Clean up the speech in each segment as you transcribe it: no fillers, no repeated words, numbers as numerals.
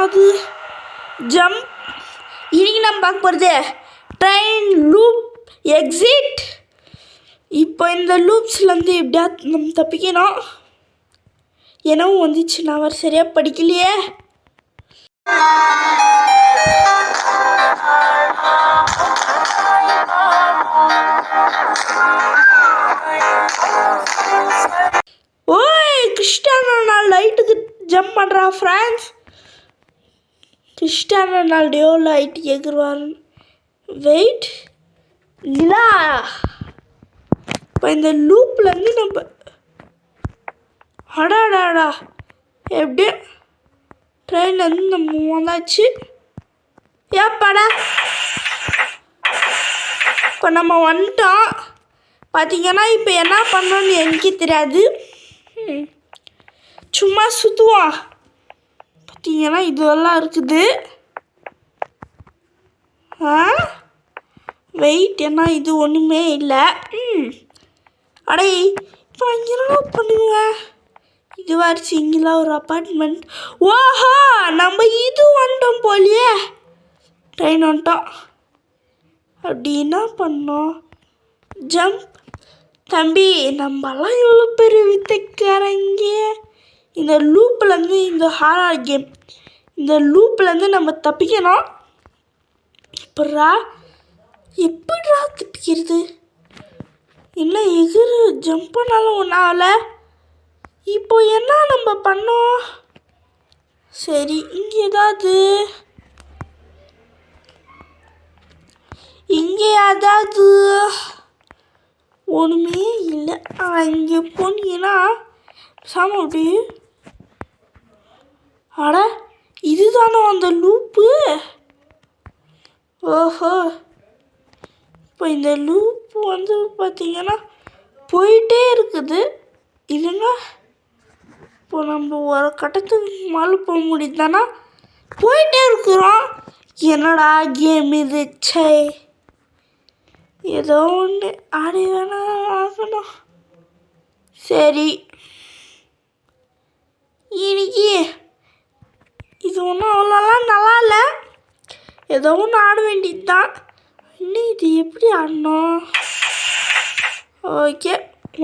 அது ஜம்ப். இன்னைக்கு நம்ம பார்க்க போகிறது ட்ரெயின் லூப் எக்ஸிட். இப்போ இந்த லூப்ஸ்லேருந்து எப்படியா நம்ம தப்பிக்கணும். எனவும் வந்துச்சு, நான் அவர் சரியாக படிக்கலையே. ஓய், கிறிஸ்டியானோ ரொனால்டோ லைட்டுக்கு ஜம்ப் பண்ணுறா ஃப்ரான்ஸ். கிறிஸ்டியானோ ரொனால்டோ எவ்வளோ ஹைட்டுக்கு எகிருவார். வெயிட் இல்லா. இப்போ இந்த லூப்லேருந்து நம்ம அடாடாடா எப்படியே ட்ரெயின்லேருந்து நம்ம வந்தாச்சு. ஏப்பாடா இப்போ நம்ம வந்துட்டோம். பார்த்தீங்கன்னா இப்போ என்ன பண்ணோன்னு எனக்கே தெரியாது. சும்மா சுற்றுவோம். பார்த்தீங்கன்னா இதெல்லாம் இருக்குது. வெயிட், ஏன்னா இது ஒன்றுமே இல்லை. அடே இப்போ அங்கே என்ன பண்ணுவேன். இது வரைச்சி இங்கெல்லாம் ஒரு அப்பார்ட்மெண்ட். ஓஹோ, நம்ம இது வந்துட்டோம் போலியே. ட்ரெயின் வந்துட்டோம். அப்படி என்ன பண்ணோம். ஜம்ப். தம்பி, நம்மலாம் எவ்வளோ பெரிய வித்தைக்காரங்க. இந்த லூப்லேருந்து, இந்த ஹாரர் கேம், இந்த லூப்லேருந்து நம்ம தப்பிக்கணும். எப்படிடா தப்பிக்கிறது. என்ன எகிரு ஜம்ப் பண்ணாலும் ஒன்றும் ஆகலை. இப்போ என்ன நம்ம பண்ணோம். சரி, இங்கே ஏதாவது ஒன்றுமே இல்லை. இங்கே போனீங்கன்னா சாம அப்படி. அட, இதுதானோ அந்த லூப்பு. ஓஹோ, இப்போ இந்த லூப் வந்து பார்த்தீங்கன்னா போயிட்டே இருக்குது. இதுங்க இப்போ நம்ம ஒரு கட்டத்துக்கு மேலே போக முடியுதுதானா. போயிட்டே இருக்கிறோம். என்னடா கேம் இது. சே, ஏதோ ஒன்று ஆடி வேணா ஆகணும். சரி, இன்னைக்கு இது ஒன்றும் அவ்வளோலாம் நல்லா இல்லை. ஏதோ ஒன்று ஆட வேண்டியது தான். இன்னும் இது எப்படி ஆடணும். ஓகே,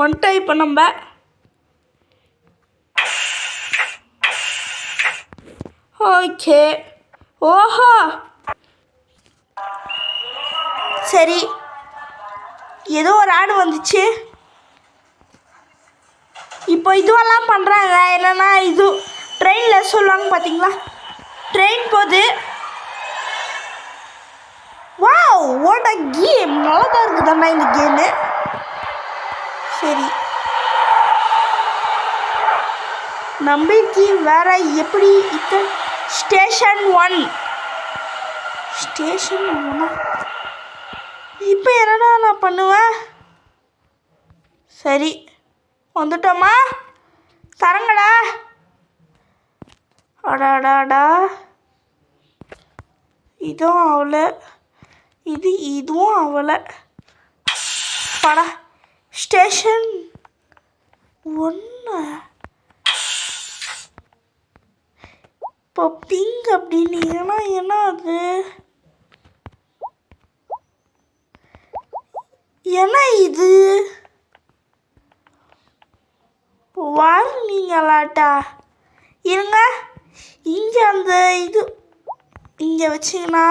ஒன் டைப் நம்ம. ஓகே, ஓஹோ, சரி, ஏதோ ஒரு ஆடு வந்துச்சு. இப்போ இதுவெல்லாம் பண்ணுறாங்க. என்னென்னா இது ட்ரெயினில் சொல்லுவாங்க பார்த்தீங்களா. ட்ரெயின் போகுது. Wow, what a game. நல்லா தான் இருக்குதாண்ணா இந்த கேமு. சரி, நம்பிக்கை வேற எப்படி. இப்போ ஸ்டேஷன் 1. இப்போ என்னடா நான் பண்ணுவேன். சரி, வந்துட்டோமா. தரங்கடா. அடாடாடா, இதுவும் அவளை, இதுவும் அவளை. படா, ஸ்டேஷன் 1. இப்போ பிங்க் அப்படின்னு என்ன அது. என்ன இது. வார்னிங்களாட்டா. இருங்க, இங்கே அந்த இது இங்கே வச்சிங்கன்னா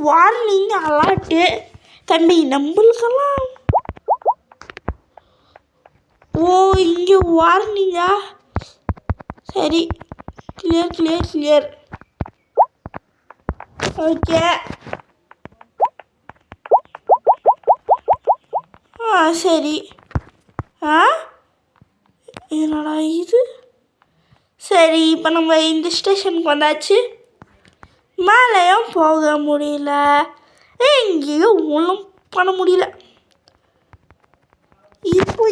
வார்னிங் அலாட்டு. தம்பி, நம்மளுக்கெல்லாம் ஓ இங்கே வார்னிங்கா. சரி, கிளியர். ஓகே, சரி. என்னடா இது. சரி, இப்போ நம்ம இந்த ஸ்டேஷனுக்கு வந்தாச்சு. மேலேயும் போக முடியல. எங்கேயும் ஒன்றும் பண்ண முடியல. இப்போ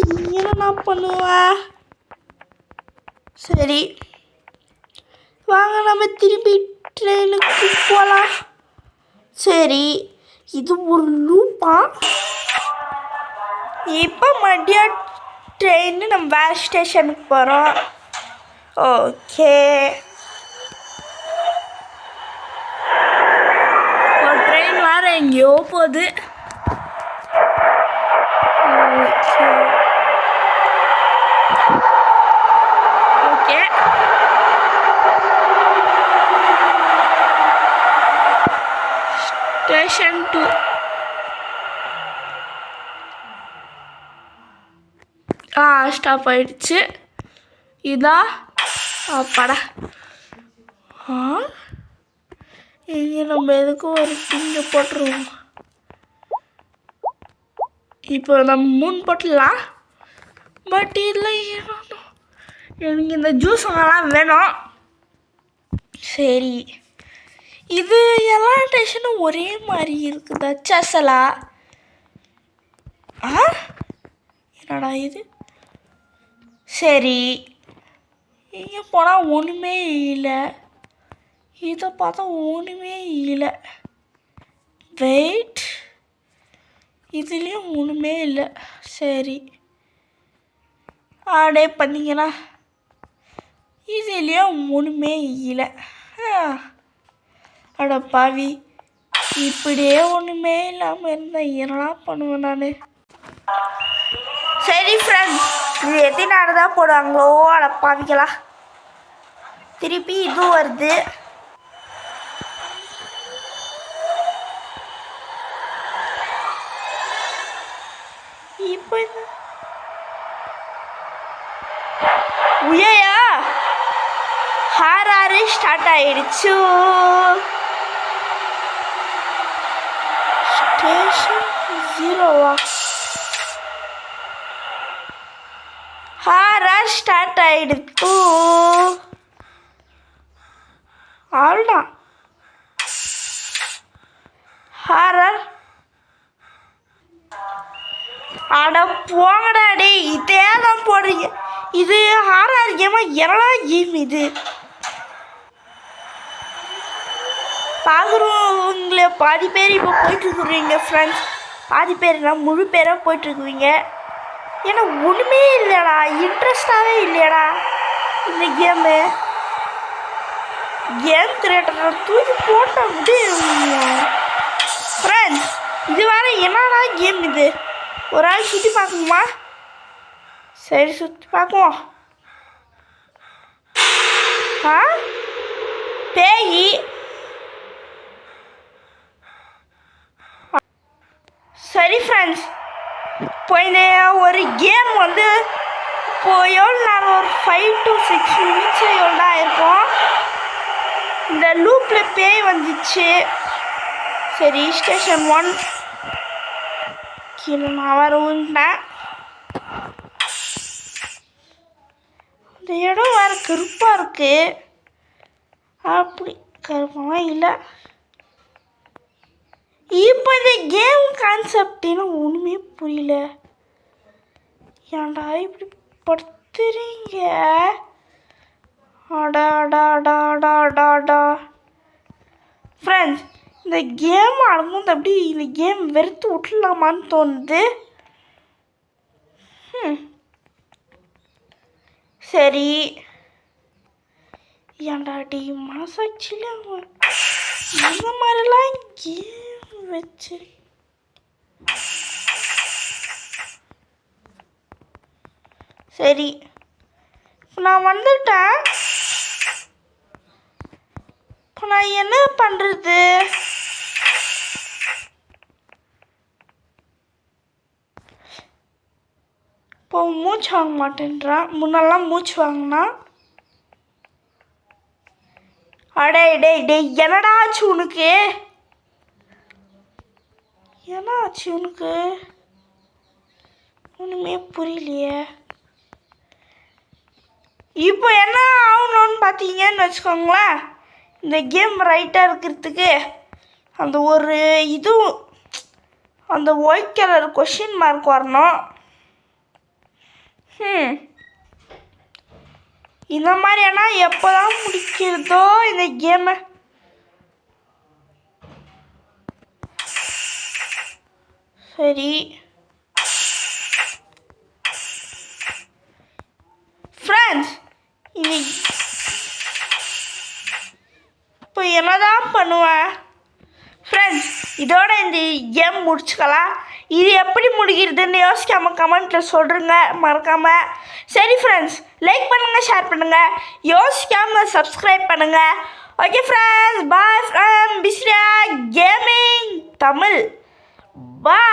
என்ன பண்ணுவேன். சரி, வாங்க நம்ம திருப்பி ட்ரெயினுக்கு போகலாம். சரி, இது ஒரு லூப்பா. இப்போ மறுபடியும் ட்ரெயின் நம்ம வேறு ஸ்டேஷனுக்கு போகிறோம். ஓகே, எங்கேயோ போகுது. ஓகே ஸ்டேஷன் 2 ஸ்டாப் ஆயிடுச்சு. இதா அப்பாடா. இங்கே நம்ம எதுக்கும் ஒரு திங்க போட்டுருவோம். இப்போ நம்ம 3 போட்டுடலாம். பட் இல்லை, எனக்கு இந்த ஜூஸ் வாங்கலாம் வேணும். சரி, இது எல்லா ஸ்டேஷனும் ஒரே மாதிரி இருக்குதா? சசலா என்னடா இது? சரி, இங்கே போனால் ஒன்றுமே இல்லை. இதை பார்த்தா ஒன்றுமே இல்லை. வெயிட், இதுலேயும் ஒன்றுமே இல்லை. சரி, அப்படியே பண்ணிங்கன்னா இதுலேயும் ஒன்றுமே இல்லை. அட பாவி, இப்படியே ஒன்றுமே இல்லாமல் இருந்தால் என்னடா பண்ணுவேன் நான்? சரி ஃப்ரெண்ட்ஸ், இது எத்தனை நாள் தான் போடுவாங்களோ? அட பாவிங்களா, திருப்பி இது வருது. இப்போ உயா ஹாராரு ஸ்டார்ட் ஆயிடுச்சு. ஸ்டேஷன் 0வா? ஹாரர் ஸ்டார்ட் ஆயிடுச்சு. அவ்வளோதான். ஹாரர் அட போங்கடா டே, இதே தான் போடுறீங்க. இது ஹாரர் கேமா? என்னடா கேம் இது? பார்க்குறவங்கள பாதி பேர் இப்போ போயிட்டுருக்குறீங்க ஃப்ரெண்ட்ஸ். பாதி பேர்னா முழு பேராக போயிட்டுருக்குவீங்க. ஏன்னா ஒன்றுமே இல்லைடா, இன்ட்ரெஸ்டாகவே இல்லையாடா இந்த கேமு. கேம் கிரியேட்டர் தூக்கி போட்ட முடியும் ஃப்ரெண்ட்ஸ். இது வேறு என்னடா கேம் இது? ஒரு ஆள் சுற்றி பார்க்கணுமா? சரி, சுற்றி பார்க்குவோம். பேய். சரி ஃப்ரெண்ட்ஸ், இப்போ இந்த ஒரு கேம் வந்து இப்போ எவ்வளோ நேரம்? ஒரு 5 to 6 minutes எவ்வளோ இருக்கும். இந்த லூப்பில் பேய் வந்துச்சு. சரி, ஸ்டேஷன் 1 கீழே நான் வர உண்டேன். இந்த இடம் வேறு கருப்பாக இருக்கு. அப்படி கருப்பெல்லாம் இல்லை. இப்போ இந்த கேம் கான்செப்டின்னு ஒன்றுமே புரியல. ஏன்டா இப்படி படுத்துறீங்க? அடாடாடாடாடாடா ஃப்ரெண்ட்ஸ், இந்த கேம் ஆடும்போது அப்படி இந்த கேம் வெறுத்து விட்டுலாமான்னு தோணுது. சரி, ஏன்டா டி மனசாட்சியில் இந்த மாதிரிலாம் கேம் வச்சு. சரி, இப்போ நான் வந்துட்டேன். இப்போ நான் என்ன பண்ணுறது? இப்போ மூச்சு வாங்க மாட்டேன்றான். முன்னெல்லாம் மூச்சு வாங்கினா. அடே டே டே, என்னடா ஆச்சு உனக்கு? என்ன ஆச்சு உனக்கு? ஒன்றுமே புரியலையே. இப்போ என்ன ஆகணும்னு பார்த்தீங்கன்னு வச்சுக்கோங்களேன், இந்த கேம் ரைட்டாக இருக்கிறதுக்கு அந்த ஒரு இதுவும் அந்த ஒயிட் கலர் கொஷின் மார்க் வரணும். இந்த மாதிரியானா எப்போ தான் முடிக்கிறதோ இந்த கேமை? சரி ஃப்ரெண்ட்ஸ், இது இப்போ என்னதான் பண்ணுவேன் ஃப்ரெண்ட்ஸ்? இதோட இந்த கேம் முடிச்சுக்கலாம். இது எப்படி முடிக்கிறதுன்னு யோசிக்காமல் கமெண்ட்டில் சொல்கிறேங்க மறக்காமல். சரி ஃப்ரெண்ட்ஸ், லைக் பண்ணுங்கள், ஷேர் பண்ணுங்கள், யோசிக்காமல் சப்ஸ்கிரைப் பண்ணுங்கள். ஓகே ஃப்ரெண்ட்ஸ், பாய் ஃப்ரம் பிஸ்ரியா கேமிங் தமிழ். பாய்.